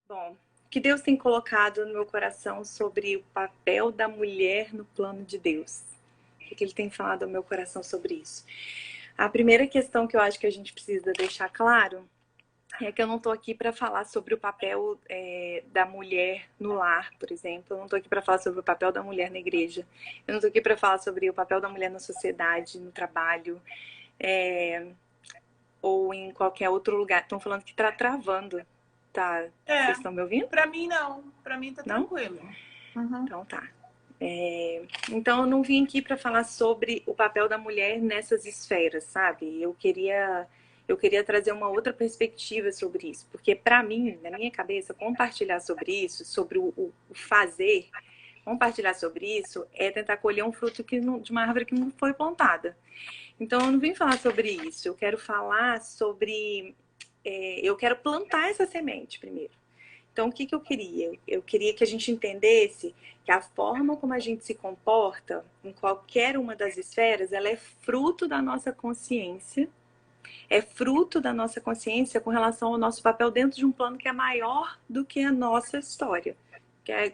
Bom, o que Deus tem colocado no meu coração sobre o papel da mulher no plano de Deus? O que Ele tem falado ao meu coração sobre isso? A primeira questão que eu acho que a gente precisa deixar claro é que eu não estou aqui para falar sobre o papel da mulher no lar, por exemplo. Eu não estou aqui para falar sobre o papel da mulher na igreja. Eu não estou aqui para falar sobre o papel da mulher na sociedade, no trabalho, é, ou em qualquer outro lugar. Estão falando que está travando. Tá? Vocês É, estão me ouvindo? pra mim não. Pra mim tá Não? tranquilo. Uhum. Então tá. Então eu não vim aqui para falar sobre o papel da mulher nessas esferas, sabe? Eu queria trazer uma outra perspectiva sobre isso, porque para mim, na minha cabeça, compartilhar sobre isso, sobre o fazer, compartilhar sobre isso é tentar colher um fruto de uma árvore que não foi plantada. Então eu não vim falar sobre isso. Eu quero falar sobre, eu quero plantar essa semente primeiro. Então, o que eu queria? Eu queria que a gente entendesse que a forma como a gente se comporta em qualquer uma das esferas, ela é fruto da nossa consciência, é fruto da nossa consciência com relação ao nosso papel dentro de um plano que é maior do que a nossa história.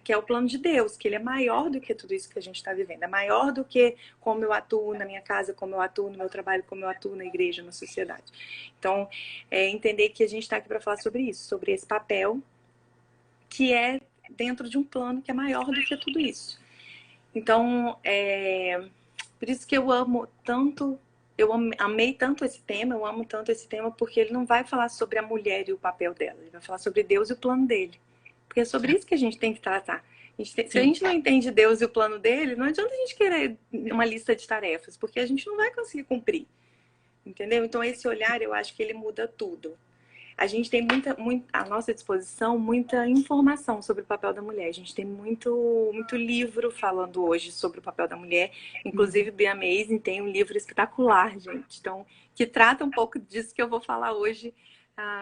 Que é o plano de Deus, que ele é maior do que tudo isso que a gente está vivendo. É maior do que como eu atuo na minha casa, como eu atuo no meu trabalho, como eu atuo na igreja, na sociedade. Então, entender que a gente está aqui para falar sobre isso, sobre esse papel que é dentro de um plano que é maior do que tudo isso. Então, por isso que eu amo tanto, eu amei tanto esse tema, eu amo tanto esse tema, porque ele não vai falar sobre a mulher e o papel dela, ele vai falar sobre Deus e o plano dele. Porque é sobre isso que a gente tem que tratar. Se a Sim. gente não entende Deus e o plano dele, não adianta a gente querer uma lista de tarefas, porque a gente não vai conseguir cumprir. Entendeu? Então, esse olhar, eu acho que ele muda tudo. A gente tem à nossa disposição muita informação sobre o papel da mulher. A gente tem muito livro falando hoje sobre o papel da mulher. Inclusive, Be Amazing tem um livro espetacular, gente. Então, que trata um pouco disso que eu vou falar hoje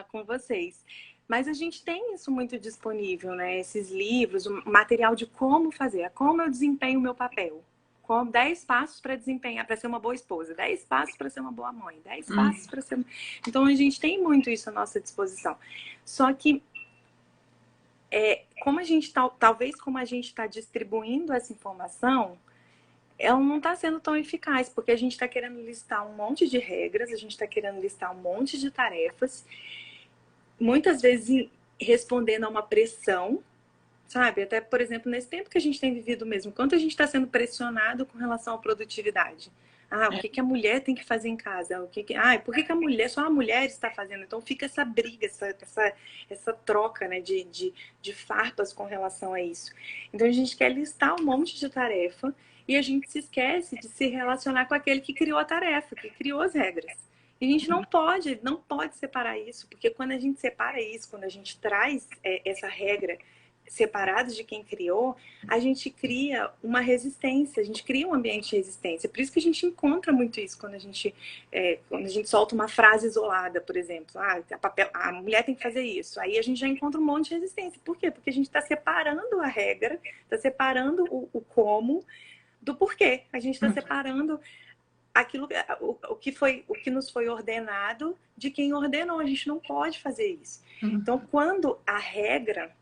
com vocês. Mas a gente tem isso muito disponível, né? Esses livros, o material de como fazer, como eu desempenho o meu papel. Com 10 passos para desempenhar, para ser uma boa esposa, 10 passos para ser uma boa mãe, 10 passos para ser. Então a gente tem muito isso à nossa disposição. Só que como a gente talvez como a gente está distribuindo essa informação, ela não está sendo tão eficaz, porque a gente está querendo listar um monte de regras, a gente está querendo listar um monte de tarefas, muitas vezes respondendo a uma pressão, sabe? Até, por exemplo, nesse tempo que a gente tem vivido mesmo, quanto a gente está sendo pressionado com relação à produtividade. O É. que que a mulher tem que fazer em casa? Por que que a mulher, só a mulher está fazendo? Então fica essa briga, essa troca, né, de farpas com relação a isso. Então a gente quer listar um monte de tarefa e a gente se esquece de se relacionar com aquele que criou a tarefa, que criou as regras. E a gente não pode separar isso, porque quando a gente separa isso, quando a gente traz essa regra separados de quem criou, a gente cria uma resistência, a gente cria um ambiente de resistência. Por isso que a gente encontra muito isso quando a gente solta uma frase isolada, por exemplo. A mulher tem que fazer isso. Aí a gente já encontra um monte de resistência. Por quê? Porque a gente está separando a regra, está separando o como do porquê. A gente está separando aquilo, o que nos foi ordenado de quem ordenou. A gente não pode fazer isso. Então, quando a regra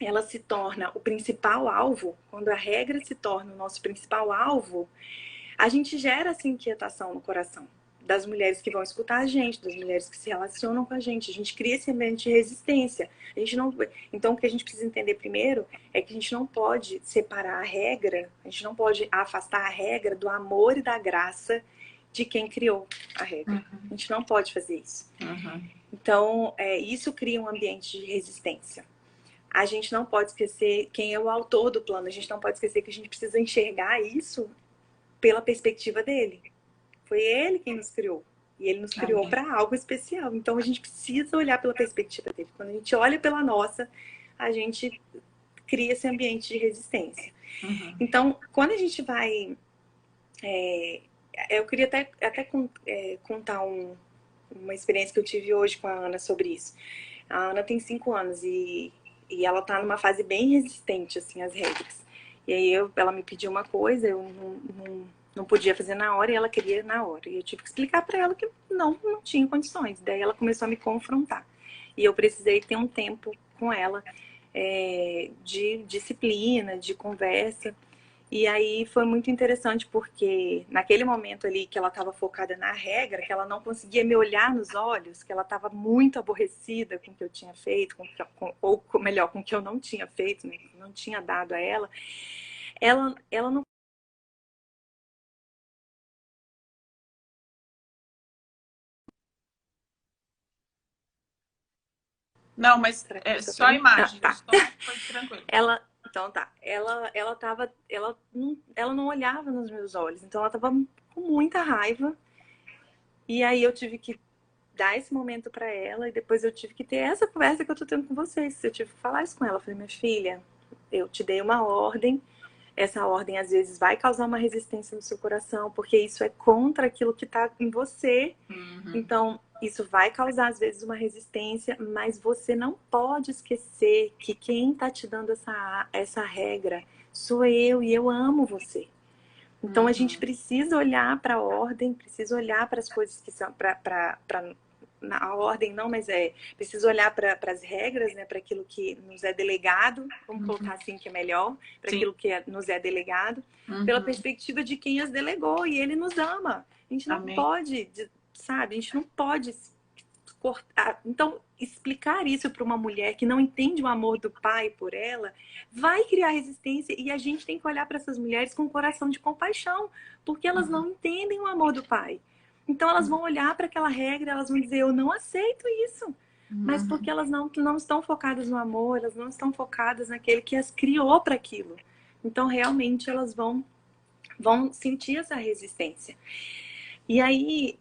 ela se torna o principal alvo, quando a regra se torna o nosso principal alvo, a gente gera essa inquietação no coração das mulheres que vão escutar a gente, das mulheres que se relacionam com a gente cria esse ambiente de resistência. A gente não. Então, o que a gente precisa entender primeiro é que a gente não pode separar a regra, a gente não pode afastar a regra do amor e da graça de quem criou a regra. A gente não pode fazer isso. Então, isso cria um ambiente de resistência. A gente não pode esquecer quem é o autor do plano. A gente não pode esquecer que a gente precisa enxergar isso pela perspectiva dele. Foi ele quem nos criou. E ele nos criou para algo especial. Então a gente precisa olhar pela perspectiva dele. Quando a gente olha pela nossa, a gente cria esse ambiente de resistência. Então, quando a gente vai... eu queria até contar uma experiência que eu tive hoje com a Ana sobre isso. A Ana tem 5 anos e ela tá numa fase bem resistente, assim, às regras. E aí ela me pediu uma coisa, eu não podia fazer na hora e ela queria na hora. E eu tive que explicar para ela que não tinha condições. Daí ela começou a me confrontar. E eu precisei ter um tempo com ela, de disciplina, de conversa. E aí foi muito interessante porque naquele momento ali que ela estava focada na regra, que ela não conseguia me olhar nos olhos, que ela estava muito aborrecida com o que eu tinha feito, ou melhor, com o que eu não tinha feito, né, que não tinha dado a ela não. Não, mas Será que é foi só só pra a mim? Ah, imagem, o tá. som foi tranquilo. Então tá. Ela não olhava nos meus olhos, então ela tava com muita raiva. E aí eu tive que dar esse momento para ela e depois eu tive que ter essa conversa que eu tô tendo com vocês. Eu tive que falar isso com ela. Eu falei, minha filha, eu te dei uma ordem. Essa ordem às vezes vai causar uma resistência no seu coração, porque isso é contra aquilo que tá em você. Então, isso vai causar às vezes uma resistência, mas você não pode esquecer que quem tá te dando essa regra sou eu e eu amo você. Então a gente precisa olhar para a ordem, precisa olhar para as coisas que são a ordem não, mas precisa olhar para as regras, né, para aquilo que nos é delegado, vamos colocar assim que é melhor, para aquilo que nos é delegado, pela perspectiva de quem as delegou e ele nos ama. A gente não Amém. pode, sabe, a gente não pode cortar. Então, explicar isso para uma mulher que não entende o amor do pai por ela, vai criar resistência e a gente tem que olhar para essas mulheres com um coração de compaixão, porque elas não entendem o amor do pai. Então elas vão olhar para aquela regra, elas vão dizer, eu não aceito isso. Mas porque elas não estão focadas no amor, elas não estão focadas naquele que as criou para aquilo. Então realmente elas vão sentir essa resistência. E aí,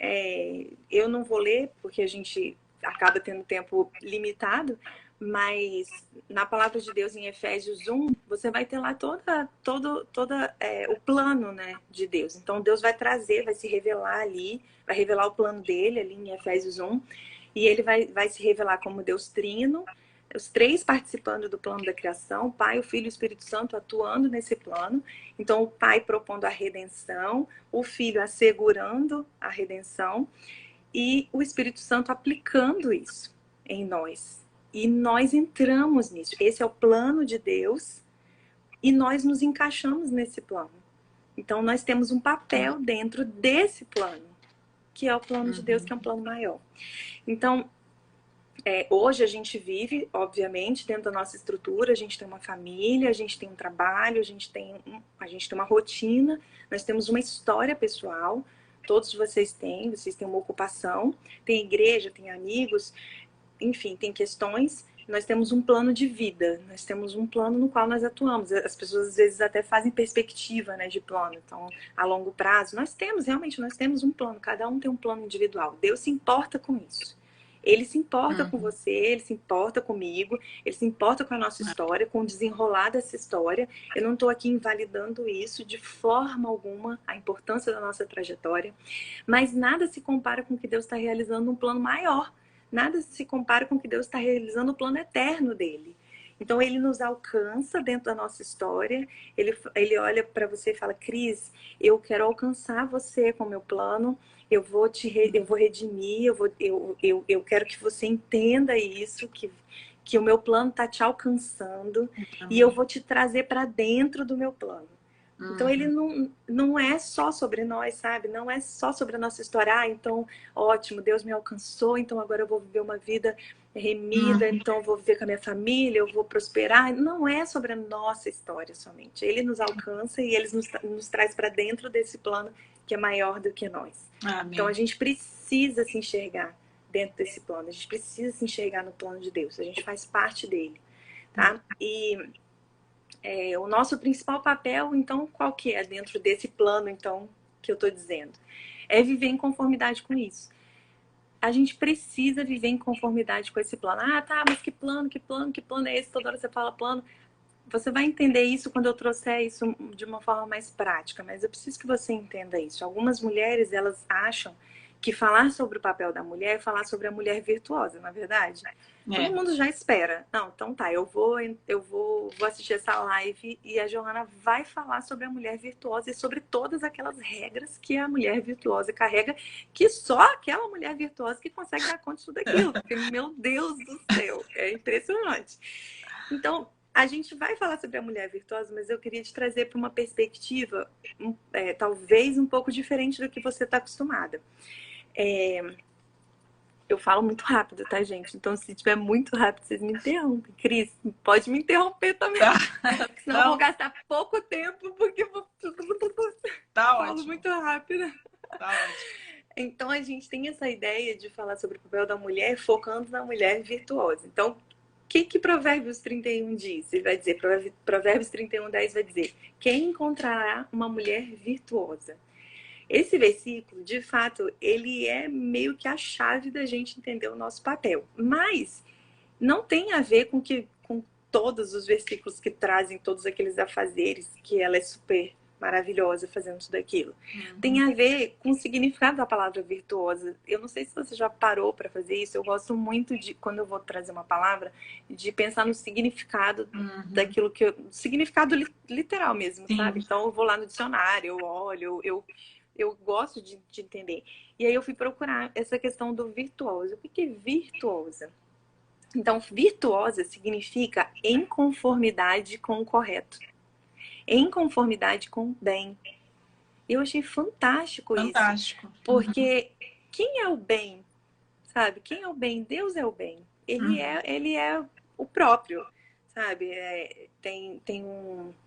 eu não vou ler, porque a gente acaba tendo tempo limitado, mas na palavra de Deus em Efésios 1, você vai ter lá todo o plano, né, de Deus. Então Deus vai trazer, vai se revelar ali, vai revelar o plano dele ali em Efésios 1, e ele vai se revelar como Deus trino, os três participando do plano da criação, o Pai, o Filho e o Espírito Santo atuando nesse plano. Então o Pai propondo a redenção, o Filho assegurando a redenção e o Espírito Santo aplicando isso em nós. E nós entramos nisso. Esse é o plano de Deus e nós nos encaixamos nesse plano. Então nós temos um papel dentro desse plano, que é o plano de Deus, que é um plano maior. Então, hoje a gente vive, obviamente, dentro da nossa estrutura, a gente tem uma família, a gente tem um trabalho, a gente tem uma rotina, nós temos uma história pessoal, todos vocês têm uma ocupação, tem igreja, tem amigos, enfim, tem questões. Nós temos um plano de vida, nós temos um plano no qual nós atuamos. As pessoas às vezes até fazem perspectiva, né, de plano. Então, a longo prazo, nós temos um plano, cada um tem um plano individual. Deus se importa com isso. Ele se importa com você, ele se importa comigo, ele se importa com a nossa história, com o desenrolar dessa história. Eu não estou aqui invalidando isso de forma alguma, a importância da nossa trajetória, mas nada se compara com o que Deus está realizando num plano maior. Nada se compara com o que Deus está realizando no plano eterno dele. Então ele nos alcança dentro da nossa história, ele olha para você e fala, Cris, eu quero alcançar você com o meu plano, eu vou redimir, eu quero que você entenda isso, que o meu plano está te alcançando e eu vou te trazer para dentro do meu plano. Então ele não é só sobre nós, sabe? Não é só sobre a nossa história. Ah, então, ótimo, Deus me alcançou, então agora eu vou viver uma vida remida, então eu vou viver com a minha família, eu vou prosperar. Não é sobre a nossa história somente. Ele nos alcança e ele nos traz para dentro desse plano que é maior do que nós. Amém. Então a gente precisa se enxergar dentro desse plano. A gente precisa se enxergar no plano de Deus. A gente faz parte dele, tá? E o nosso principal papel, então, qual que é dentro desse plano, então, que eu estou dizendo? É viver em conformidade com isso. A gente precisa viver em conformidade com esse plano. Ah, tá, mas que plano é esse? Toda hora você fala plano. Você vai entender isso quando eu trouxer isso de uma forma mais prática, mas eu preciso que você entenda isso. Algumas mulheres, elas acham que falar sobre o papel da mulher é falar sobre a mulher virtuosa, na verdade. É. Todo mundo já espera. Não, então tá, vou assistir essa live e a Johanna vai falar sobre a mulher virtuosa e sobre todas aquelas regras que a mulher virtuosa carrega, que só aquela mulher virtuosa que consegue dar conta de tudo aquilo. Porque, meu Deus do céu, é impressionante. Então, a gente vai falar sobre a mulher virtuosa, mas eu queria te trazer para uma perspectiva talvez um pouco diferente do que você está acostumada. Eu falo muito rápido, tá, gente? Então, se tiver muito rápido, vocês me interrompem. Cris, pode me interromper também. Tá. Senão eu vou gastar pouco tempo, porque eu Tá falo ótimo. muito rápido. Tá ótimo. Então, a gente tem essa ideia de falar sobre o papel da mulher, focando na mulher virtuosa. Então, o que Provérbios 31 diz? Ele vai dizer, Provérbios 31:10 vai dizer: quem encontrará uma mulher virtuosa? Esse versículo, de fato, ele é meio que a chave da gente entender o nosso papel. Mas não tem a ver com todos os versículos que trazem todos aqueles afazeres, que ela é super maravilhosa fazendo tudo aquilo. Tem a ver com o significado da palavra virtuosa. Eu não sei se você já parou para fazer isso. Eu gosto muito de, quando eu vou trazer uma palavra, de pensar no significado daquilo significado literal mesmo, Sim. sabe? Então eu vou lá no dicionário, eu olho, eu gosto de entender. E aí eu fui procurar essa questão do virtuoso. O que é virtuosa? Então, virtuosa significa em conformidade com o correto. Em conformidade com o bem. Eu achei fantástico isso. Porque quem é o bem? Sabe? Quem é o bem? Deus é o bem. Ele é o próprio. Sabe?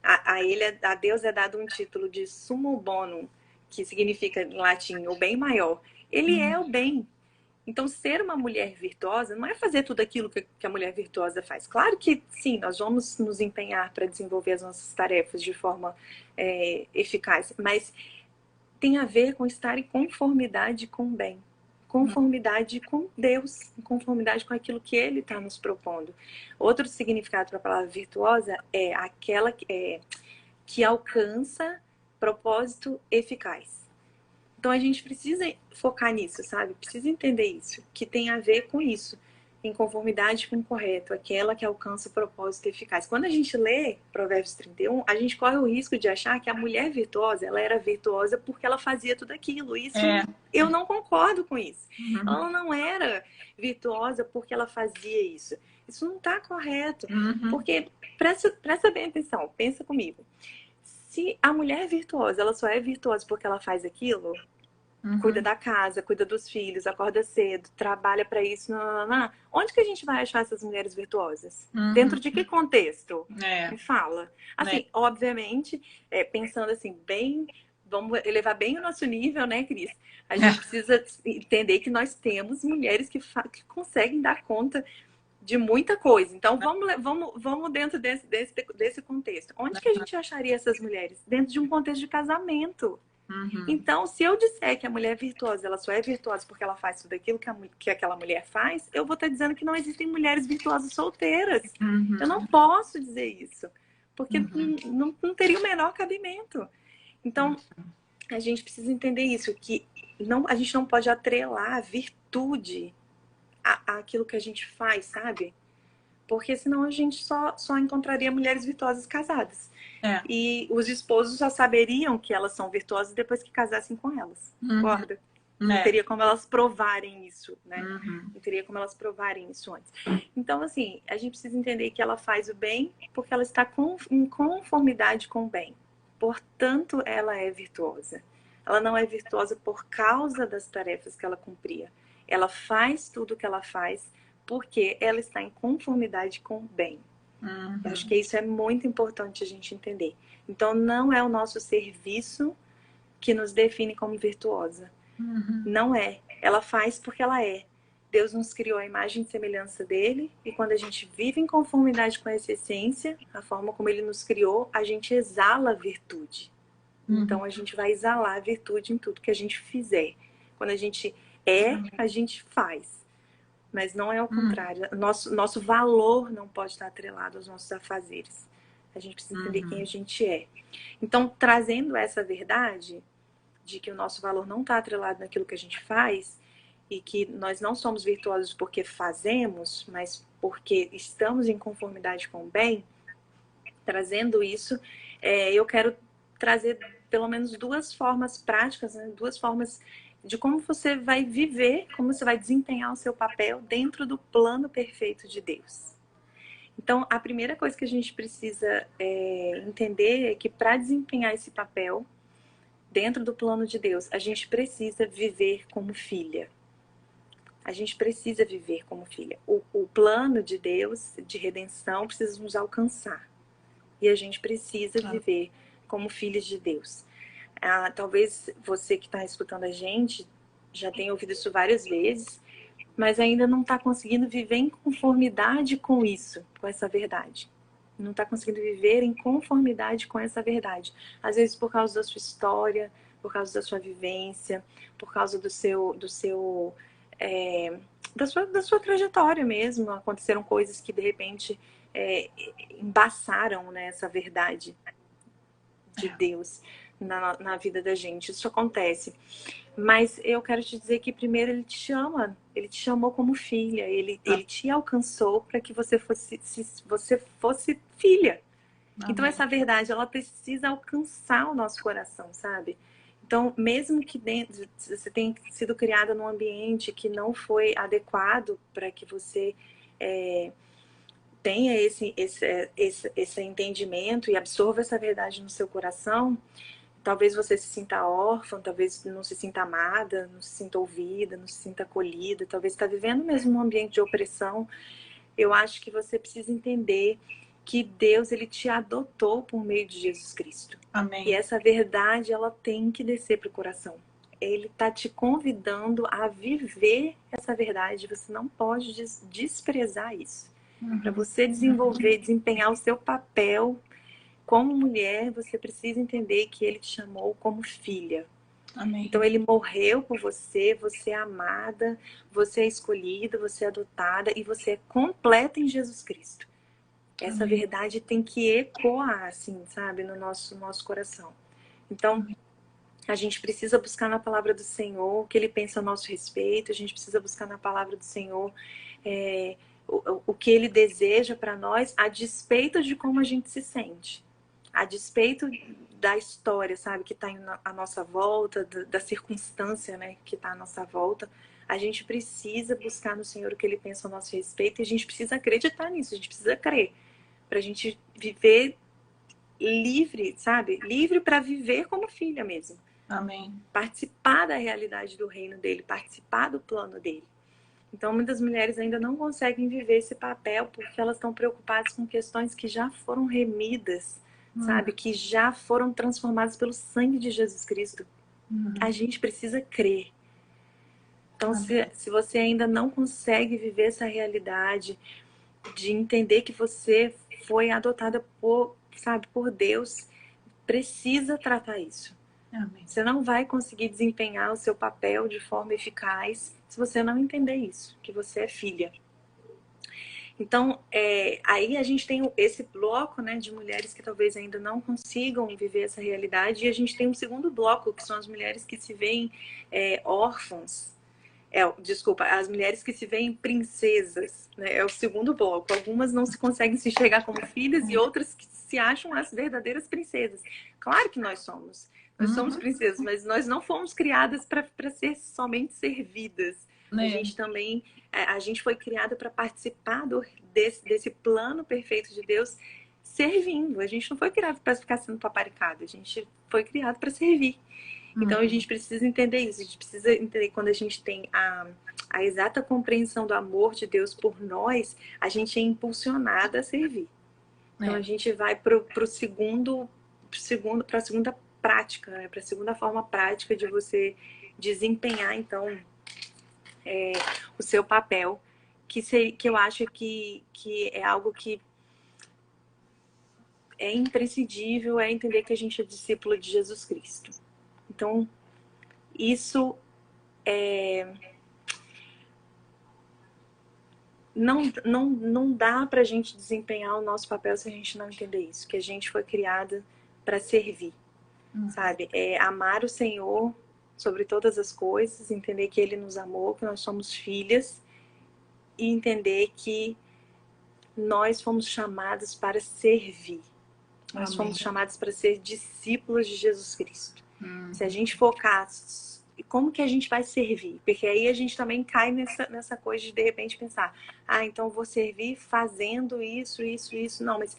A Deus é dado um título de sumo bonum, que significa em latim o bem maior. Ele é o bem. Então, ser uma mulher virtuosa não é fazer tudo aquilo que a mulher virtuosa faz. Claro que sim, nós vamos nos empenhar para desenvolver as nossas tarefas de forma eficaz, mas tem a ver com estar em conformidade com o bem, conformidade com Deus, em conformidade com aquilo que Ele está nos propondo. Outro significado para a palavra virtuosa é aquela que alcança propósito eficaz. Então a gente precisa focar nisso, sabe? Precisa entender isso, que tem a ver com isso, em conformidade com o correto, aquela que alcança o propósito eficaz. Quando a gente lê Provérbios 31, a gente corre o risco de achar que a mulher virtuosa, ela era virtuosa porque ela fazia tudo aquilo. Isso eu não concordo com isso. Ela não era virtuosa porque ela fazia isso. Isso não está correto. Porque, presta bem atenção, pensa comigo. Se a mulher virtuosa, ela só é virtuosa porque ela faz aquilo, cuida da casa, cuida dos filhos, acorda cedo, trabalha para isso, onde que a gente vai achar essas mulheres virtuosas? Dentro de que contexto? Me fala. Assim, obviamente, pensando assim, vamos elevar bem o nosso nível, né, Cris? A gente precisa entender que nós temos mulheres que conseguem dar conta de muita coisa. Então, vamos dentro desse contexto. Onde que a gente acharia essas mulheres? Dentro de um contexto de casamento. Então, se eu disser que a mulher virtuosa, ela só é virtuosa porque ela faz tudo aquilo que aquela mulher faz, eu vou estar dizendo que não existem mulheres virtuosas solteiras. Eu não posso dizer isso, porque não teria o menor cabimento. Então, a gente precisa entender isso, que a gente não pode atrelar a virtude àquilo que a gente faz, sabe? Porque senão a gente só encontraria mulheres virtuosas casadas. E os esposos só saberiam que elas são virtuosas depois que casassem com elas. Concorda? Não teria como elas provarem isso, né? Não teria como elas provarem isso antes. Então, assim, a gente precisa entender que ela faz o bem porque ela está em conformidade com o bem. Portanto, ela é virtuosa. Ela não é virtuosa por causa das tarefas que ela cumpria. Ela faz tudo o que ela faz porque ela está em conformidade com o bem. Eu acho que isso é muito importante a gente entender. Então, não é o nosso serviço que nos define como virtuosa. Não é. Ela faz porque ela é. Deus nos criou a imagem e semelhança dele, e quando a gente vive em conformidade com essa essência, a forma como ele nos criou, a gente exala a virtude. Então, a gente vai exalar a virtude em tudo que a gente fizer. Quando a gente a gente faz. Mas não é o contrário. Nosso valor não pode estar atrelado aos nossos afazeres. A gente precisa entender quem a gente é. Então, trazendo essa verdade, de que o nosso valor não está atrelado naquilo que a gente faz e que nós não somos virtuosos porque fazemos, mas porque estamos em conformidade com o bem, trazendo isso, eu quero trazer pelo menos duas formas práticas, né? Duas formas de como você vai viver, como você vai desempenhar o seu papel dentro do plano perfeito de Deus. Então, a primeira coisa que a gente precisa entender é que para desempenhar esse papel dentro do plano de Deus, a gente precisa viver como filha. A gente precisa viver como filha. O plano de Deus, de redenção, precisa nos alcançar. E a gente precisa viver como filhos de Deus. Talvez você que está escutando a gente já tenha ouvido isso várias vezes, mas ainda não está conseguindo viver em conformidade com isso, com essa verdade. Não está conseguindo viver em conformidade com essa verdade. Às vezes por causa da sua história, por causa da sua vivência, por causa da sua trajetória mesmo. Aconteceram coisas que de repente embaçaram, né, essa verdade de Deus na vida da gente. Isso acontece. Mas eu quero te dizer que primeiro ele te chamou como filha, ele te alcançou para que você fosse filha. Amém. Então essa verdade, ela precisa alcançar o nosso coração, sabe? Então, mesmo que você tenha sido criada num ambiente que não foi adequado para que você tenha esse entendimento e absorva essa verdade no seu coração, talvez você se sinta órfã, talvez não se sinta amada, não se sinta ouvida, não se sinta acolhida, talvez está vivendo mesmo um ambiente de opressão. Eu acho que você precisa entender que Deus, ele te adotou por meio de Jesus Cristo. Amém. E essa verdade, ela tem que descer para o coração. Ele está te convidando a viver essa verdade. Você não pode desprezar isso. Para você desempenhar o seu papel como mulher, você precisa entender que ele te chamou como filha. Amém. Então ele morreu por você, você é amada, você é escolhida, você é adotada e você é completa em Jesus Cristo. Essa Amém. verdade tem que ecoar, assim, sabe, no nosso coração. Então, a gente precisa buscar na palavra do Senhor o que ele pensa a nosso respeito, a gente precisa buscar na palavra do Senhor o que ele deseja para nós, a despeito de como a gente se sente. A despeito da história, sabe, que está à nossa volta, da circunstância, né, que está à nossa volta, a gente precisa buscar no Senhor o que ele pensa a nosso respeito e a gente precisa acreditar nisso, a gente precisa crer, para a gente viver livre, sabe? Livre para viver como filha mesmo. Amém. Participar da realidade do reino dele, participar do plano dele. Então, muitas mulheres ainda não conseguem viver esse papel porque elas estão preocupadas com questões que já foram remidas, sabe? Que já foram transformadas pelo sangue de Jesus Cristo. A gente precisa crer. Então, se você ainda não consegue viver essa realidade de entender que você foi adotada por Deus, precisa tratar isso. Amém. Você não vai conseguir desempenhar o seu papel de forma eficaz se você não entender isso, que você é filha. Então, aí a gente tem esse bloco, né, de mulheres que talvez ainda não consigam viver essa realidade, e a gente tem um segundo bloco, que são as mulheres que se veem órfãs. As mulheres que se veem princesas, né? É o segundo bloco. Algumas não se conseguem se enxergar como filhas e outras que se acham as verdadeiras princesas. Claro que nós somos. Nós somos princesas, mas nós não fomos criadas para ser somente servidas. A gente também, a gente foi criada para participar desse plano perfeito de Deus, servindo. A gente não foi criado para ficar sendo paparicada. A gente foi criado para servir. Então a gente precisa entender isso, a gente precisa entender que quando a gente tem a exata compreensão do amor de Deus por nós, a gente é impulsionada a servir. Então a gente vai para a segunda prática, né? Para a segunda forma prática de você desempenhar então o seu papel, que eu acho que é algo que é imprescindível, é entender que a gente é discípulo de Jesus Cristo. Então, isso não dá pra gente desempenhar o nosso papel se a gente não entender isso, que a gente foi criada para servir. sabe? É amar o Senhor sobre todas as coisas, entender que Ele nos amou, que nós somos filhas, e entender que nós fomos chamados para servir. Nós fomos chamados para ser discípulos de Jesus Cristo. Se a gente focar, como que a gente vai servir? Porque aí a gente também cai nessa coisa de repente pensar, então eu vou servir fazendo isso, isso, isso. Não, mas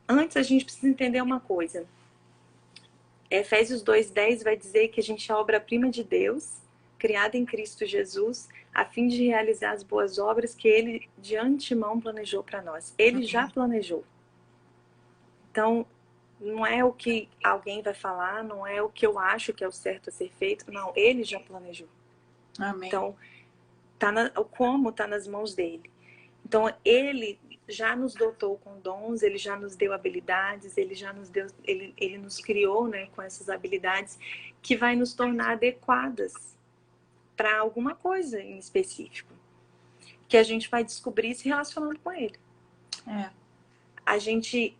antes a gente precisa entender uma coisa. Efésios 2:10 vai dizer que a gente é obra-prima de Deus, criada em Cristo Jesus, a fim de realizar as boas obras que Ele de antemão planejou para nós. Ele já planejou. Então, não é o que alguém vai falar, não é o que eu acho que é o certo a ser feito. Não, Ele já planejou. Amém. Então, o como está nas mãos dele. Então, Ele já nos dotou com dons, Ele já nos deu habilidades, Ele já nos deu, Ele nos criou, né, com essas habilidades que vai nos tornar adequadas para alguma coisa em específico, que a gente vai descobrir se relacionando com Ele. A gente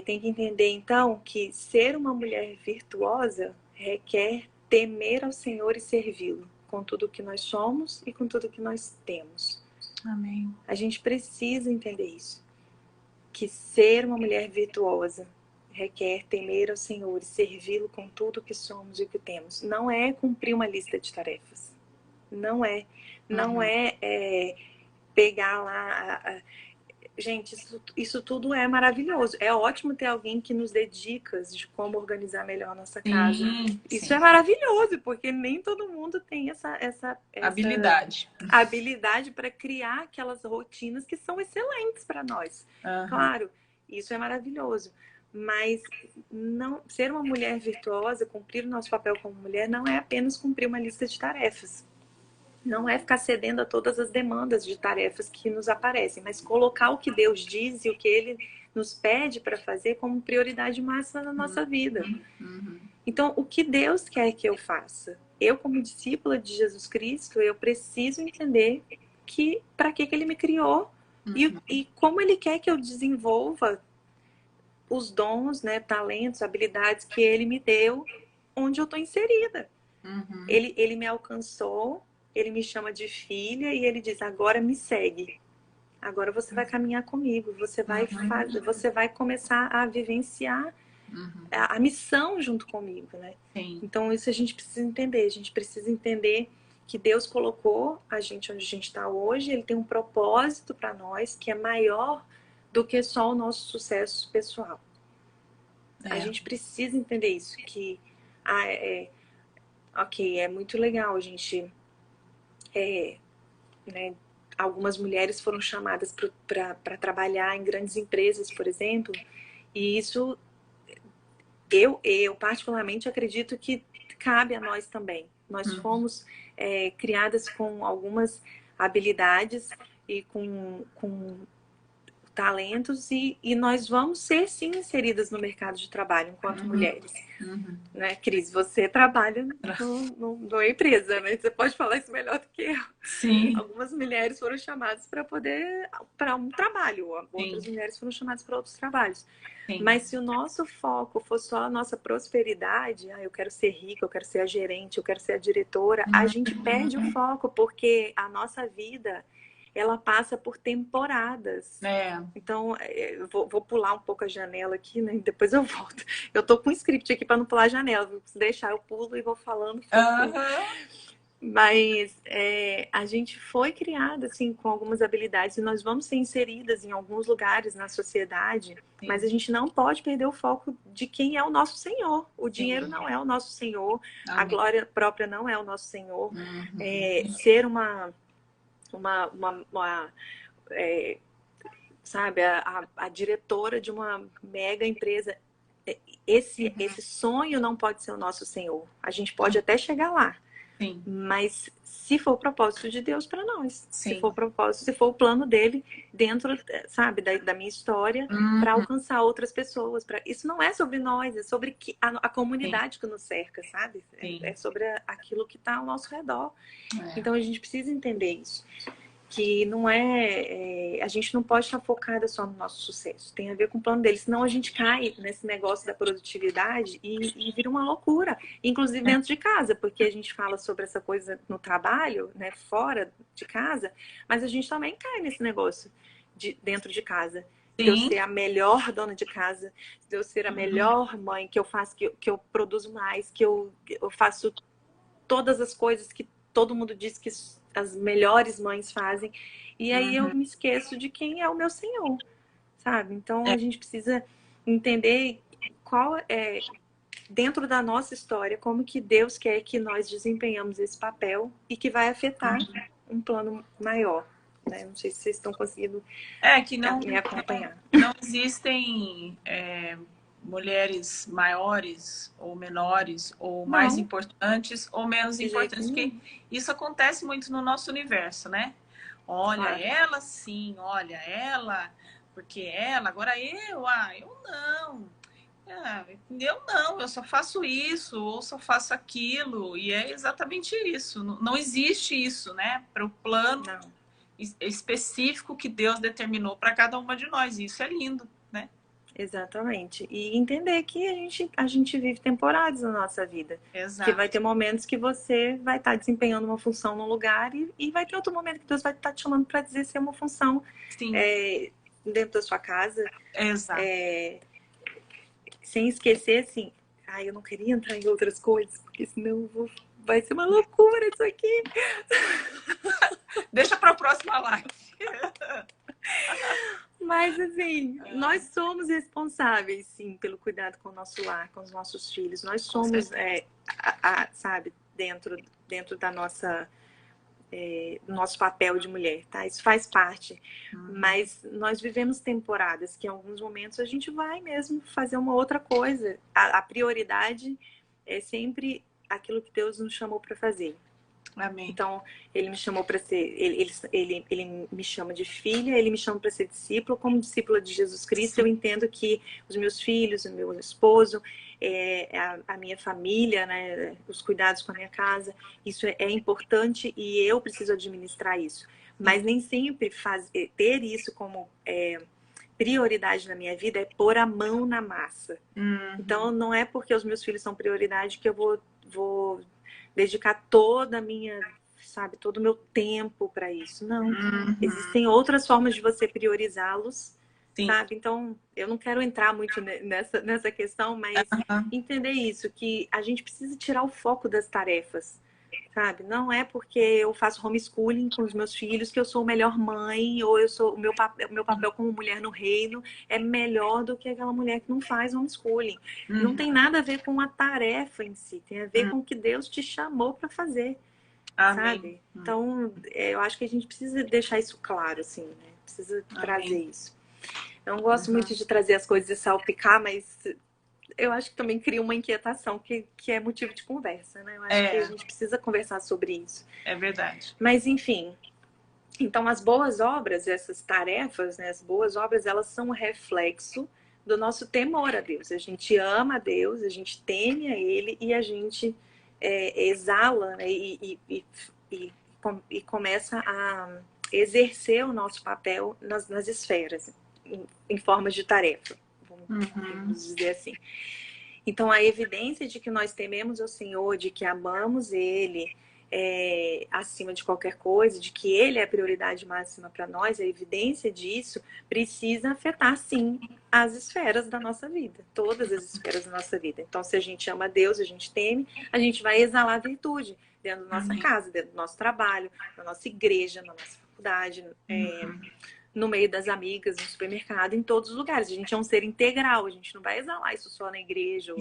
tem que entender, então, que ser uma mulher virtuosa requer temer ao Senhor e servi-lo, com tudo que nós somos e com tudo que nós temos. Amém. A gente precisa entender isso. Que ser uma mulher virtuosa requer temer ao Senhor e servi-lo com tudo que somos e o que temos. Não é cumprir uma lista de tarefas. Não é. Não é pegar lá... Gente, isso tudo é maravilhoso. É ótimo ter alguém que nos dê dicas de como organizar melhor a nossa casa. Isso é maravilhoso, porque nem todo mundo tem essa habilidade para criar aquelas rotinas que são excelentes para nós. Claro, isso é maravilhoso. Mas não ser uma mulher virtuosa, cumprir o nosso papel como mulher, não é apenas cumprir uma lista de tarefas. Não é ficar cedendo a todas as demandas de tarefas que nos aparecem, mas colocar o que Deus diz e o que Ele nos pede para fazer como prioridade máxima na nossa vida. Então, o que Deus quer que eu faça? Eu, como discípula de Jesus Cristo, eu preciso entender que para que Ele me criou e como Ele quer que eu desenvolva os dons, né, talentos, habilidades que Ele me deu, onde eu estou inserida. Ele me alcançou, Ele me chama de filha e Ele diz, agora me segue. Agora você vai caminhar comigo, você vai começar a vivenciar a missão junto comigo, né? Então isso a gente precisa entender. A gente precisa entender que Deus colocou a gente onde a gente está hoje. Ele tem um propósito para nós que é maior do que só o nosso sucesso pessoal. A gente precisa entender isso, que ok, é muito legal a gente... né, algumas mulheres foram chamadas para trabalhar em grandes empresas, por exemplo, e isso eu particularmente acredito que cabe a nós também. Nós fomos criadas com algumas habilidades e com talentos e nós vamos ser sim inseridas no mercado de trabalho enquanto mulheres. Né, Cris? Você trabalha numa empresa, né? Você pode falar isso melhor do que eu. Sim. Algumas mulheres foram chamadas para um trabalho, outras mulheres foram chamadas para outros trabalhos. Mas se o nosso foco for só a nossa prosperidade, eu quero ser rica, eu quero ser a gerente, eu quero ser a diretora, a gente perde o foco, porque a nossa vida, ela passa por temporadas. Então, eu vou pular um pouco a janela aqui, né? Depois eu volto. Eu tô com um script aqui para não pular a janela. Se deixar, eu pulo e vou falando. Mas a gente foi criada assim com algumas habilidades e nós vamos ser inseridas em alguns lugares na sociedade, mas a gente não pode perder o foco de quem é o nosso Senhor. O dinheiro não é o nosso Senhor, a glória própria não é o nosso Senhor. Ser sabe, a diretora de uma mega empresa, esse sonho não pode ser o nosso Senhor. A gente pode até chegar lá. Mas se for o propósito de Deus para nós, se for o plano dele dentro, sabe, da minha história, para alcançar outras pessoas, isso não é sobre nós, é sobre a comunidade que nos cerca, sabe? É sobre aquilo que está ao nosso redor. Então a gente precisa entender isso, que não a gente não pode estar focada só no nosso sucesso, tem a ver com o plano dele, senão a gente cai nesse negócio da produtividade e vira uma loucura, inclusive dentro de casa, porque a gente fala sobre essa coisa no trabalho, né, fora de casa, mas a gente também cai nesse negócio dentro de casa. De eu Sim. ser a melhor dona de casa, de eu ser a melhor mãe, que eu faço, que eu produzo mais, que eu faço todas as coisas que todo mundo diz que as melhores mães fazem. E aí eu me esqueço de quem é o meu Senhor, sabe? Então a gente precisa entender qual é, dentro da nossa história, como que Deus quer que nós desempenhamos esse papel e que vai afetar um plano maior. Né? Não sei se vocês estão conseguindo Que não, me acompanhar. Não existem mulheres maiores ou menores, ou mais importantes ou menos importantes, porque isso acontece muito no nosso universo, né? Olha, claro. Ela sim, olha, ela, porque ela, agora eu não. Eu não, eu só faço isso, ou só faço aquilo, e é exatamente isso. Não existe isso, né? Para o plano específico que Deus determinou para cada uma de nós. E isso é lindo, né? Exatamente. E entender que a gente vive temporadas na nossa vida. Exato. Que vai ter momentos que você vai estar desempenhando uma função num lugar e vai ter outro momento que Deus vai estar te chamando para exercer uma função dentro da sua casa. Exato. Sem esquecer, assim, eu não queria entrar em outras coisas, porque senão vai ser uma loucura isso aqui. Deixa para a próxima live. Mas, assim, nós somos responsáveis, sim, pelo cuidado com o nosso lar, com os nossos filhos. Nós somos, sabe, dentro da nossa, do nosso papel de mulher, tá? Isso faz parte. Mas nós vivemos temporadas que, em alguns momentos, a gente vai mesmo fazer uma outra coisa. A prioridade é sempre aquilo que Deus nos chamou para fazer. Amém. Então, ele me chamou para ser, ele me chama de filha, ele me chama para ser discípulo. Como discípula de Jesus Cristo, eu entendo que os meus filhos, o meu esposo, a minha família, né, os cuidados com a minha casa, isso é importante e eu preciso administrar isso. Mas nem sempre ter isso como prioridade na minha vida é pôr a mão na massa. Então, não é porque os meus filhos são prioridade que eu vou dedicar toda a minha, sabe, todo o meu tempo para isso. Não. Existem outras formas de você priorizá-los, sabe? Então, eu não quero entrar muito nessa questão, mas entender isso, que a gente precisa tirar o foco das tarefas, sabe? Não é porque eu faço homeschooling com os meus filhos que eu sou a melhor mãe, ou eu sou o meu papel como mulher no reino é melhor do que aquela mulher que não faz homeschooling. Não tem nada a ver com a tarefa em si, tem a ver com o que Deus te chamou para fazer, sabe? Então, eu acho que a gente precisa deixar isso claro, assim, né? Precisa trazer isso. Eu não gosto muito de trazer as coisas e salpicar, mas eu acho que também cria uma inquietação que é motivo de conversa, né? Eu acho que a gente precisa conversar sobre isso. É verdade. Mas, enfim, então as boas obras, essas tarefas, né, as boas obras, elas são um reflexo do nosso temor a Deus. A gente ama a Deus, a gente teme a Ele e a gente exala, né, e começa a exercer o nosso papel nas esferas, em formas de tarefa. Vamos dizer assim. Então, a evidência de que nós tememos o Senhor, de que amamos Ele acima de qualquer coisa, de que Ele é a prioridade máxima para nós, a evidência disso precisa afetar, sim, as esferas da nossa vida, todas as esferas da nossa vida. Então, se a gente ama Deus, a gente teme, a gente vai exalar virtude dentro da nossa casa, dentro do nosso trabalho, na nossa igreja, na nossa faculdade, no meio das amigas, no supermercado, em todos os lugares. A gente é um ser integral, a gente não vai exalar isso só na igreja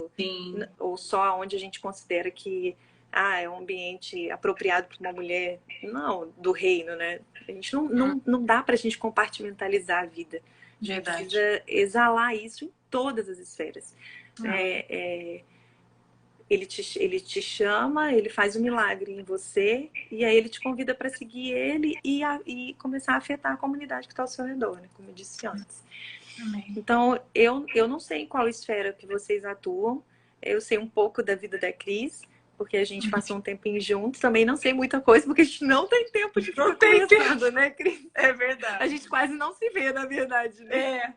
ou só onde a gente considera que é um ambiente apropriado para uma mulher, não, do reino, né? A gente não dá pra gente compartimentalizar a vida. A gente precisa exalar isso em todas as esferas. Ele te chama, ele faz um milagre em você, e aí ele te convida para seguir ele e começar a afetar a comunidade que está ao seu redor, né? Como eu disse antes. Amém. Então, eu não sei em qual esfera que vocês atuam, eu sei um pouco da vida da Cris, porque a gente passou um tempinho juntos. Também não sei muita coisa, porque a gente não tem tempo de ficar Não tem conversando, né, Cris? É verdade. A gente quase não se vê, na verdade, né? É.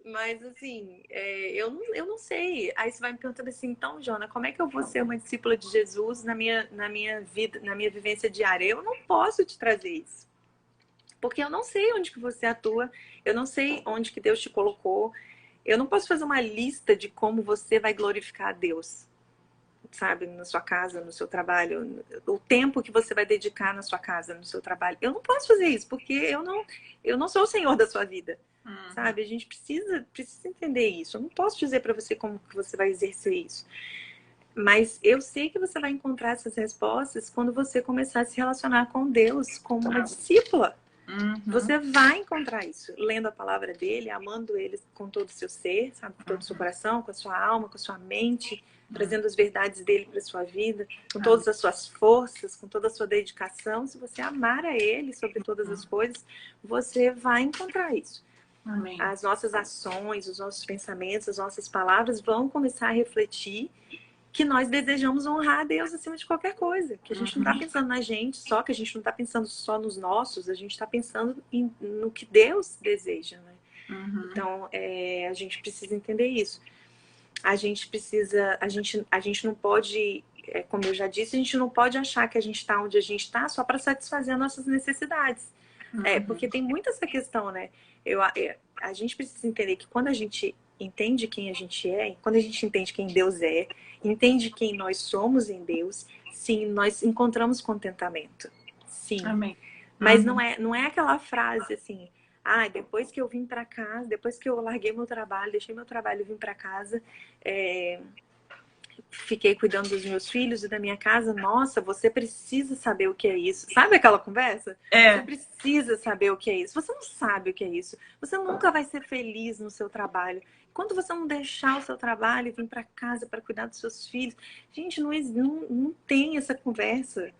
Mas, assim, eu não sei. Aí você vai me perguntando assim, então, Jona, como é que eu vou ser uma discípula de Jesus na minha vida, na minha vivência diária? Eu não posso te trazer isso. Porque eu não sei onde que você atua, eu não sei onde que Deus te colocou. Eu não posso fazer uma lista de como você vai glorificar a Deus, sabe? Na sua casa, no seu trabalho, o tempo que você vai dedicar na sua casa, no seu trabalho. Eu não posso fazer isso, porque eu não sou o Senhor da sua vida. Sabe? A gente precisa entender isso. Eu não posso dizer para você como que você vai exercer isso. Mas eu sei que você vai encontrar essas respostas quando você começar a se relacionar com Deus como uma discípula. Você vai encontrar isso, lendo a palavra dele, amando ele com todo o seu ser, sabe? Com todo o seu coração, com a sua alma, com a sua mente, trazendo as verdades dele para sua vida, com todas as suas forças, com toda a sua dedicação. Se você amar a ele sobre todas as coisas, você vai encontrar isso. Amém. As nossas ações, os nossos pensamentos, as nossas palavras vão começar a refletir que nós desejamos honrar a Deus acima de qualquer coisa. Que a gente não está pensando na gente só, que a gente não está pensando só nos nossos, a gente está pensando no que Deus deseja, né? Então, a gente precisa entender isso. A gente não pode, como eu já disse, a gente não pode achar que a gente está onde a gente está só para satisfazer as nossas necessidades. Porque tem muito essa questão, né? A gente precisa entender que quando a gente entende quem a gente é, quando a gente entende quem Deus é, entende quem nós somos em Deus, sim, nós encontramos contentamento. Sim. Amém. Mas não é aquela frase assim, depois que eu vim para casa, depois que eu larguei meu trabalho, deixei meu trabalho e vim para casa, fiquei cuidando dos meus filhos e da minha casa. Nossa, você precisa saber o que é isso. Sabe aquela conversa? Você precisa saber o que é isso. Você não sabe o que é isso. Você nunca vai ser feliz no seu trabalho. Quando você não deixar o seu trabalho e vir para casa para cuidar dos seus filhos, gente, não tem essa conversa.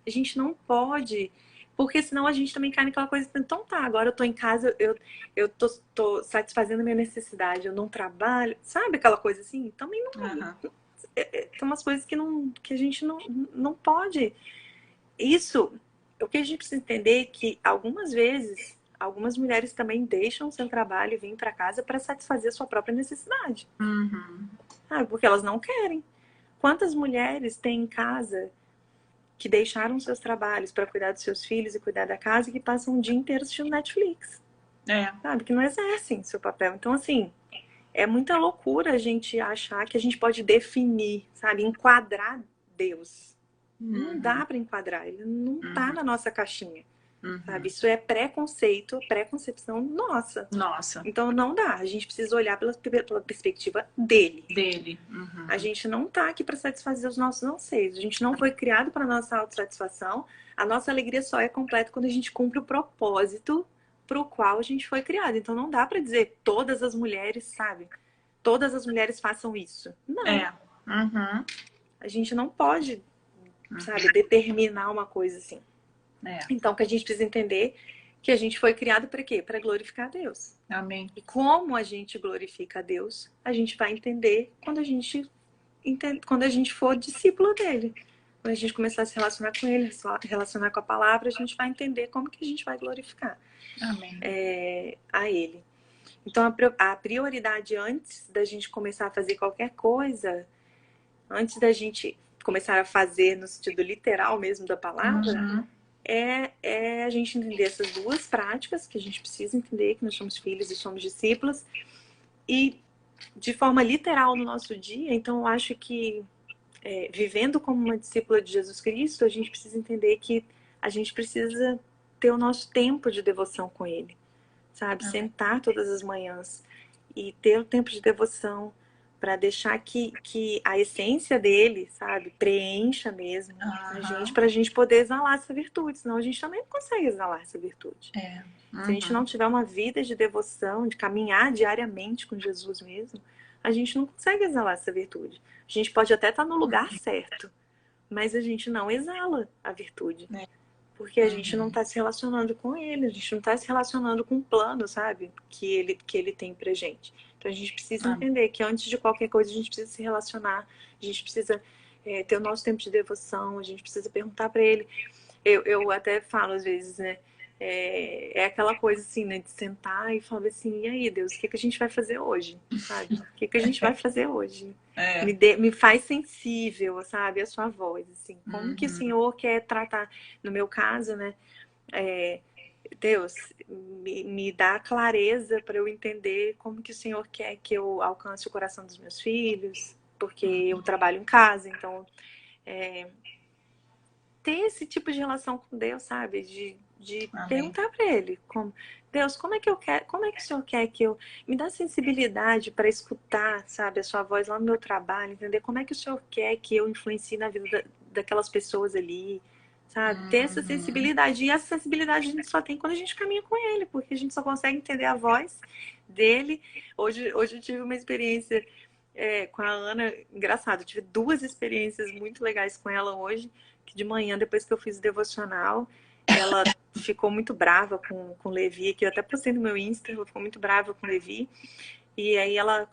A gente não pode, porque senão a gente também cai naquela coisa, então tá, agora eu tô em casa, eu tô satisfazendo a minha necessidade, eu não trabalho, sabe aquela coisa assim? Também não. Tem umas coisas que a gente não pode. Isso, o que a gente precisa entender é que algumas vezes, algumas mulheres também deixam o seu trabalho e vêm para casa para satisfazer a sua própria necessidade. Porque elas não querem. Quantas mulheres têm em casa que deixaram seus trabalhos para cuidar dos seus filhos e cuidar da casa e que passam o dia inteiro assistindo Netflix? Sabe? Que não exercem seu papel. Então, assim, é muita loucura a gente achar que a gente pode definir, sabe? Enquadrar Deus. Não dá para enquadrar. Ele não tá na nossa caixinha. Sabe? Isso é preconceito, preconcepção nossa. Então não dá. A gente precisa olhar pela perspectiva dele. A gente não tá aqui para satisfazer os nossos anseios. A gente não foi criado para nossa autossatisfação. A nossa alegria só é completa quando a gente cumpre o propósito para o qual a gente foi criado. Então não dá para dizer todas as mulheres, sabe? Todas as mulheres façam isso. Não. A gente não pode, sabe, determinar uma coisa assim. Então, que a gente precisa entender que a gente foi criado para quê? Para glorificar a Deus. Amém. E como a gente glorifica a Deus, a gente vai entender quando a gente for discípulo dele. Quando a gente começar a se relacionar com ele, relacionar com a palavra, a gente vai entender como que a gente vai glorificar a ele. Então, a prioridade antes da gente começar a fazer qualquer coisa, antes da gente começar a fazer no sentido literal mesmo da palavra, é a gente entender essas duas práticas, que a gente precisa entender que nós somos filhos e somos discípulos, e de forma literal no nosso dia. Então eu acho que vivendo como uma discípula de Jesus Cristo, a gente precisa entender que a gente precisa ter o nosso tempo de devoção com ele, sabe? Sentar todas as manhãs e ter o tempo de devoção para deixar que a essência dele, sabe, preencha mesmo a gente, para a gente poder exalar essa virtude. Senão a gente também não consegue exalar essa virtude. Se a gente não tiver uma vida de devoção, de caminhar diariamente com Jesus mesmo, a gente não consegue exalar essa virtude. A gente pode até estar no lugar certo, mas a gente não exala a virtude. Porque a gente não está se relacionando com ele, a gente não está se relacionando com o plano, sabe, que ele tem pra gente. Então a gente precisa entender que antes de qualquer coisa a gente precisa se relacionar, a gente precisa ter o nosso tempo de devoção, a gente precisa perguntar para ele. Eu até falo às vezes, né? É aquela coisa assim, né? De sentar e falar assim, e aí, Deus, o que a gente vai fazer hoje? Sabe? O que a gente vai fazer hoje? Me faz sensível, sabe? A sua voz, assim. Como que o Senhor quer tratar? No meu caso, né? Deus, me dá clareza para eu entender como que o Senhor quer que eu alcance o coração dos meus filhos, porque eu trabalho em casa, então ter esse tipo de relação com Deus, sabe? De perguntar para Ele, Deus, como é que o Senhor quer que eu me dá sensibilidade para escutar, sabe, a sua voz lá no meu trabalho, entender como é que o Senhor quer que eu influencie na vida daquelas pessoas ali, sabe? Ter essa sensibilidade. E essa sensibilidade a gente só tem quando a gente caminha com Ele, porque a gente só consegue entender a voz dele. Hoje eu tive uma experiência com a Ana, engraçado, eu tive 2 experiências muito legais com ela hoje, que de manhã, depois que eu fiz o devocional, ela ficou muito brava com o Levi, que eu até postei no meu Insta, ela ficou muito brava com o Levi. E aí ela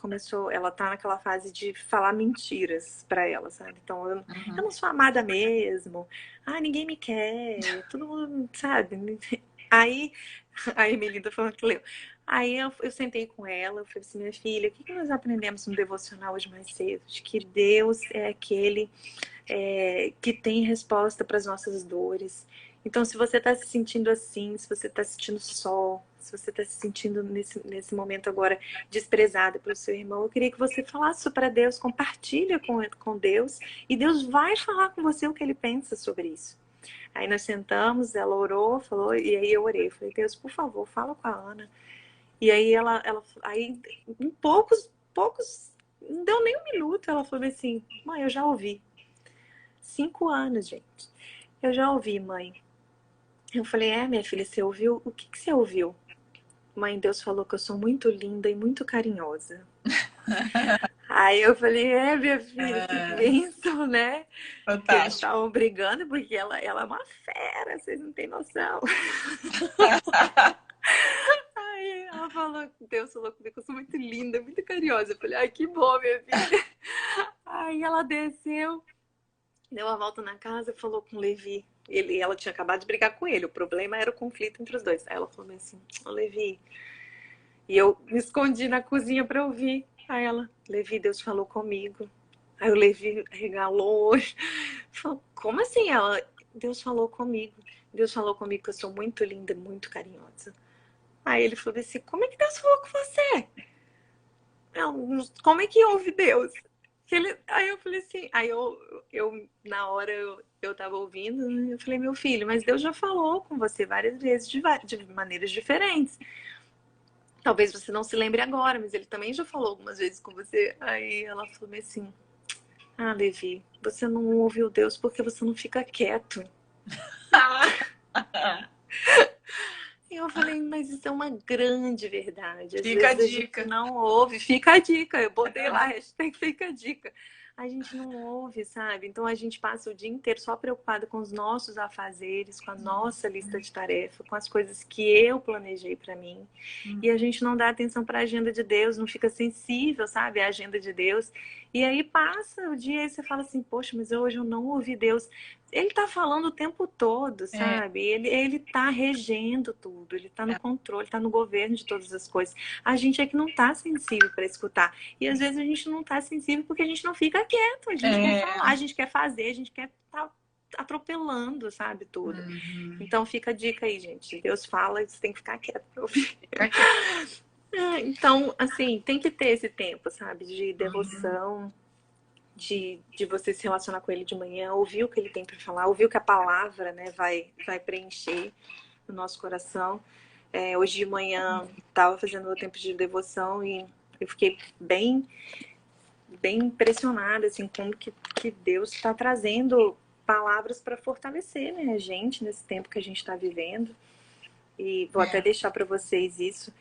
tá naquela fase de falar mentiras pra ela, sabe? Então, eu não sou amada mesmo. Ah, ninguém me quer. Todo mundo, sabe? Aí, a Emelinda falou que leu. Aí eu sentei com ela, eu falei assim, minha filha, o que nós aprendemos no devocional hoje mais cedo? De que Deus é aquele que tem resposta para as nossas dores. Então, se você está se sentindo assim, se você está se sentindo só, se você está se sentindo nesse momento agora desprezada pelo seu irmão, eu queria que você falasse isso para Deus, compartilha com Deus, e Deus vai falar com você o que Ele pensa sobre isso. Aí nós sentamos, ela orou, falou, e aí eu orei. Falei, Deus, por favor, fala com a Ana. E aí aí em poucos, não deu nem um minuto, ela falou assim, mãe, eu já ouvi. 5 anos, gente. Eu já ouvi, mãe. Eu falei, minha filha, você ouviu? O que você ouviu? Mãe, Deus falou que eu sou muito linda e muito carinhosa. Aí eu falei, minha filha, que bênção, né? Fantástico. Que eles estavam brigando porque ela é uma fera, vocês não têm noção. Aí ela falou, Deus falou comigo que eu sou muito linda, muito carinhosa. Eu falei, ai, que bom, minha filha. Aí ela desceu, deu a volta na casa e falou com o Levi. Ela tinha acabado de brigar com ele. O problema era o conflito entre os dois. Aí ela falou assim, ô Levi. E eu me escondi na cozinha pra ouvir. Aí ela, Levi, Deus falou comigo. Aí o Levi regalou. Falou, como assim? Ela, Deus falou comigo. Deus falou comigo que eu sou muito linda, muito carinhosa. Aí ele falou assim, como é que Deus falou com você? Como é que ouve Deus? Aí eu falei assim, aí eu na hora eu tava ouvindo, né? Eu falei, meu filho, mas Deus já falou com você várias vezes de maneiras diferentes. Talvez você não se lembre agora, mas ele também já falou algumas vezes com você. Aí ela falou assim, Levi, você não ouviu Deus porque você não fica quieto. E eu falei, mas isso é uma grande verdade. Às fica vezes a dica. Gente não ouve. Fica a dica. Eu botei lá, hashtag fica a dica. A gente não ouve, sabe? Então a gente passa o dia inteiro só preocupado com os nossos afazeres, com a nossa lista de tarefa, com as coisas que eu planejei para mim. E a gente não dá atenção para a agenda de Deus, não fica sensível, sabe? À agenda de Deus. E aí passa o dia e você fala assim, poxa, mas hoje eu não ouvi Deus. Ele tá falando o tempo todo, sabe? Ele tá regendo tudo, ele tá no controle, tá no governo de todas as coisas. A gente é que não tá sensível para escutar. E às vezes a gente não tá sensível porque a gente não fica quieto, a gente quer falar, a gente quer fazer, a gente quer tá atropelando, sabe, tudo. Então fica a dica aí, gente. Deus fala e você tem que ficar quieto pra ouvir. Então, assim, tem que ter esse tempo, sabe, de devoção. De você se relacionar com ele de manhã, ouvir o que ele tem para falar, ouvir o que a palavra, né, vai preencher no nosso coração. Hoje de manhã estava fazendo o tempo de devoção e eu fiquei bem impressionada, assim, como que Deus está trazendo palavras para fortalecer, né, a gente nesse tempo que a gente está vivendo. E vou até deixar para vocês isso.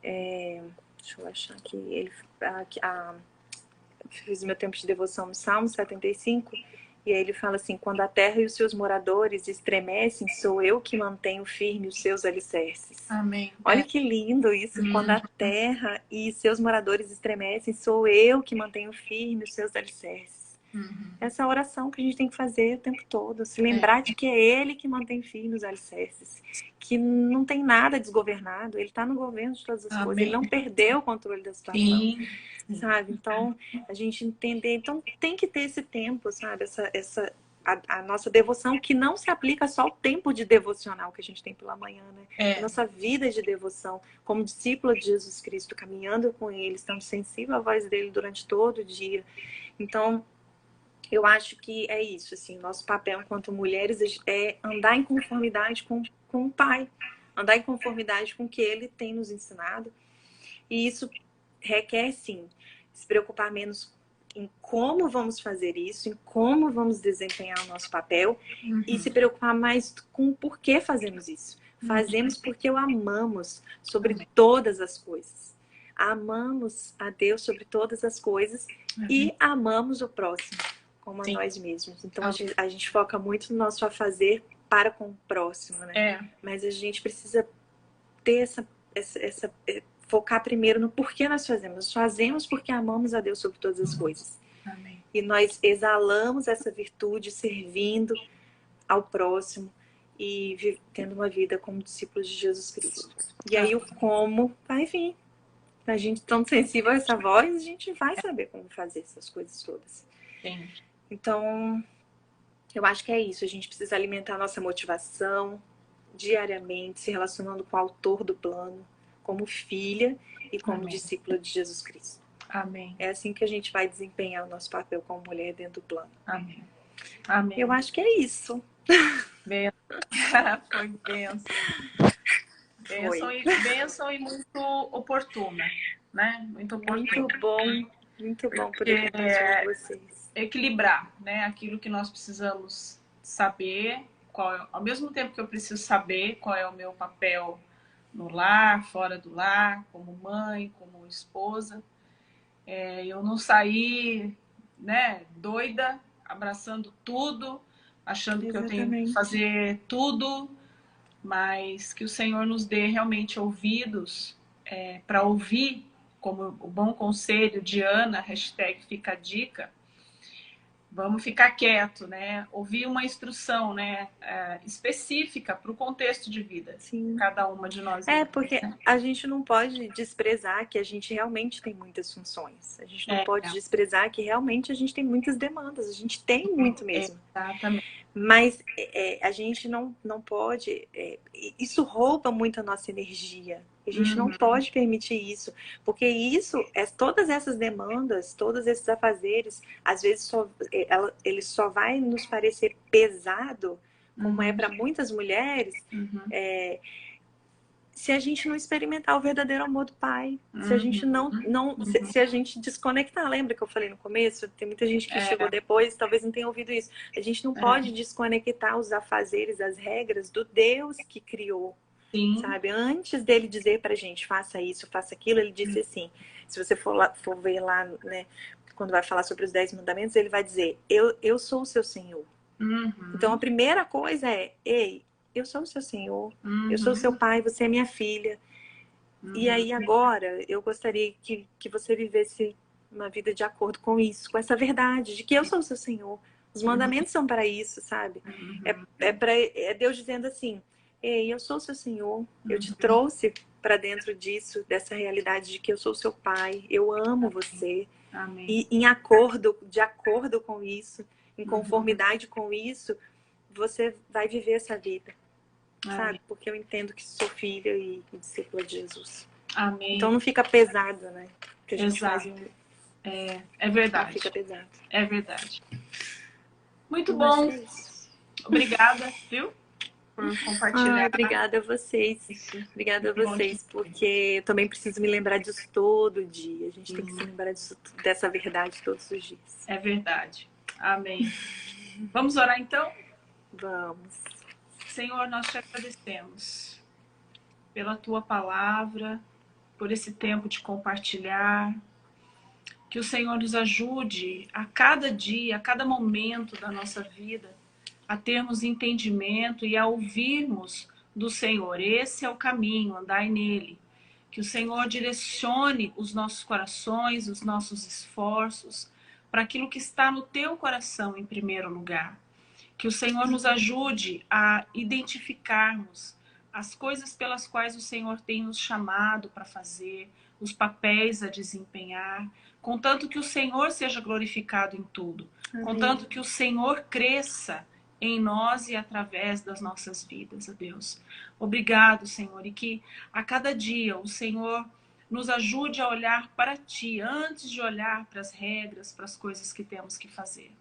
Deixa eu achar aqui. Fiz meu tempo de devoção no Salmo 75, e aí ele fala assim, quando a terra e os seus moradores estremecem, sou eu que mantenho firme os seus alicerces. Amém. Olha que lindo isso, quando a terra e seus moradores estremecem, sou eu que mantenho firme os seus alicerces. Essa oração que a gente tem que fazer o tempo todo. Se lembrar de que é Ele que mantém firmes os alicerces. Que não tem nada desgovernado. Ele está no governo de todas as coisas. Ele não perdeu o controle da situação. Sim. Sabe? Então, a gente entender. Então, tem que ter esse tempo, sabe? A nossa devoção, que não se aplica só ao tempo de devocional que a gente tem pela manhã, né? A nossa vida de devoção, como discípula de Jesus Cristo, caminhando com Ele, estando sensível à voz dele durante todo o dia. Então, eu acho que é isso, assim, nosso papel enquanto mulheres é andar em conformidade com o Pai, andar em conformidade com o que Ele tem nos ensinado. E isso requer, sim, se preocupar menos em como vamos fazer isso, em como vamos desempenhar o nosso papel, e se preocupar mais com o porquê fazemos isso. Fazemos porque o amamos sobre todas as coisas. Amamos a Deus sobre todas as coisas e amamos o próximo como a nós mesmos. Então a gente foca muito no nosso fazer para com o próximo, né? Mas a gente precisa ter focar primeiro no porquê nós fazemos. Nós fazemos porque amamos a Deus sobre todas as coisas. Amém. E nós exalamos essa virtude servindo ao próximo e tendo uma vida como discípulos de Jesus Cristo. E aí o como vai vir. A gente tão sensível a essa voz, a gente vai saber como fazer essas coisas todas. Sim. Então, eu acho que é isso. A gente precisa alimentar a nossa motivação diariamente, se relacionando com o autor do plano, como filha e como discípula de Jesus Cristo. Amém. É assim que a gente vai desempenhar o nosso papel como mulher dentro do plano. Amém. Amém. Eu acho que é isso. Foi bênção e muito oportuna, né? Muito oportuna. Muito bom poder compartilhar com vocês. Equilibrar, né? Aquilo que nós precisamos saber, ao mesmo tempo que eu preciso saber qual é o meu papel no lar, fora do lar, como mãe, como esposa. Eu não sair, né, doida, abraçando tudo, achando que eu tenho que fazer tudo, mas que o Senhor nos dê realmente ouvidos para ouvir, como o bom conselho de Ana, hashtag fica a dica, vamos ficar quieto, né? Ouvir uma instrução, né, específica para o contexto de vida. Sim. Cada uma de nós. Porque a gente não pode desprezar que a gente realmente tem muitas funções. A gente não pode desprezar que realmente a gente tem muitas demandas. A gente tem muito mesmo. Exatamente. Mas a gente não pode... isso rouba muito a nossa energia. A gente não pode permitir isso. Porque todas essas demandas, todos esses afazeres, às vezes ele só vai nos parecer pesado, como é para muitas mulheres, se a gente não experimentar o verdadeiro amor do Pai. Se a gente se a gente desconectar. Lembra que eu falei no começo? Tem muita gente que chegou depois, talvez não tenha ouvido isso. A gente não pode desconectar os afazeres, as regras do Deus que criou. Sim. Sabe? Antes dele dizer pra gente, faça isso, faça aquilo, ele disse assim, se você for ver lá, né, quando vai falar sobre os 10 mandamentos, ele vai dizer, eu sou o seu Senhor. Então a primeira coisa é, ei, eu sou o seu Senhor, eu sou o seu pai, você é minha filha. E aí agora, eu gostaria que você vivesse uma vida de acordo com isso, com essa verdade, de que eu sou o seu Senhor. Os mandamentos são para isso, sabe? É Deus dizendo assim, ei, eu sou o seu Senhor, eu te trouxe para dentro disso, dessa realidade de que eu sou o seu pai, eu amo você. Amém. E de acordo com isso, em conformidade com isso, você vai viver essa vida. Sabe? Porque eu entendo que sou filha e discípula de Jesus. Amém. Então não fica pesado, né? Que a gente faz é verdade. Não fica pesado. É verdade. Muito bom. Obrigada, viu? Por compartilhar. Obrigada a vocês. Obrigada a vocês, porque eu também preciso me lembrar disso todo dia. A gente tem que se lembrar dessa verdade todos os dias. É verdade. Amém. Vamos orar então? Vamos. Senhor, nós te agradecemos pela tua palavra, por esse tempo de compartilhar. Que o Senhor nos ajude a cada dia, a cada momento da nossa vida, a termos entendimento e a ouvirmos do Senhor. Esse é o caminho, andai nele. Que o Senhor direcione os nossos corações, os nossos esforços, para aquilo que está no teu coração em primeiro lugar. Que o Senhor nos ajude a identificarmos as coisas pelas quais o Senhor tem nos chamado para fazer, os papéis a desempenhar, contanto que o Senhor seja glorificado em tudo, contanto que o Senhor cresça em nós e através das nossas vidas, ó Deus. Obrigado, Senhor, e que a cada dia o Senhor nos ajude a olhar para Ti, antes de olhar para as regras, para as coisas que temos que fazer.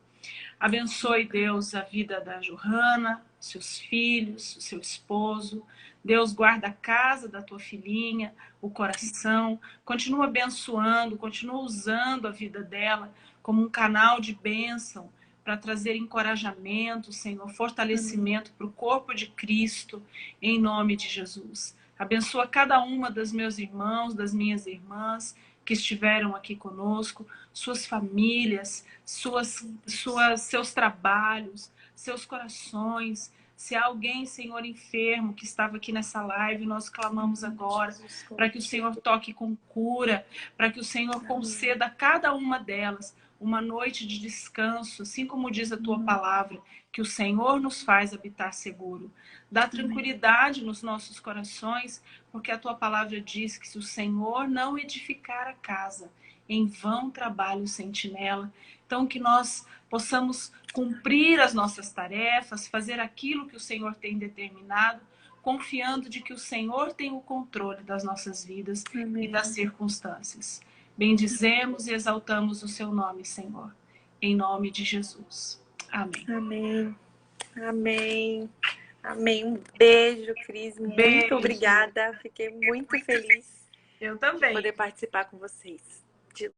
Abençoe, Deus, a vida da Johanna, seus filhos, seu esposo. Deus, guarda a casa da tua filhinha, o coração. Continua abençoando, continua usando a vida dela como um canal de bênção para trazer encorajamento, Senhor, fortalecimento para o corpo de Cristo, em nome de Jesus. Abençoa cada uma dos meus irmãos, das minhas irmãs que estiveram aqui conosco, suas famílias, seus trabalhos, seus corações. Se há alguém, Senhor, enfermo que estava aqui nessa live, nós clamamos agora para que o Senhor toque com cura, para que o Senhor conceda a cada uma delas uma noite de descanso, assim como diz a tua palavra, que o Senhor nos faz habitar seguro. Dá tranquilidade nos nossos corações, porque a tua palavra diz que se o Senhor não edificar a casa, em vão trabalha o sentinela. Então, que nós possamos cumprir as nossas tarefas, fazer aquilo que o Senhor tem determinado, confiando de que o Senhor tem o controle das nossas vidas e das circunstâncias. Bendizemos e exaltamos o seu nome, Senhor. Em nome de Jesus. Amém. Amém. Amém. Amém. Um beijo, Cris. Muito obrigada. Fiquei muito feliz. Eu também. De poder participar com vocês.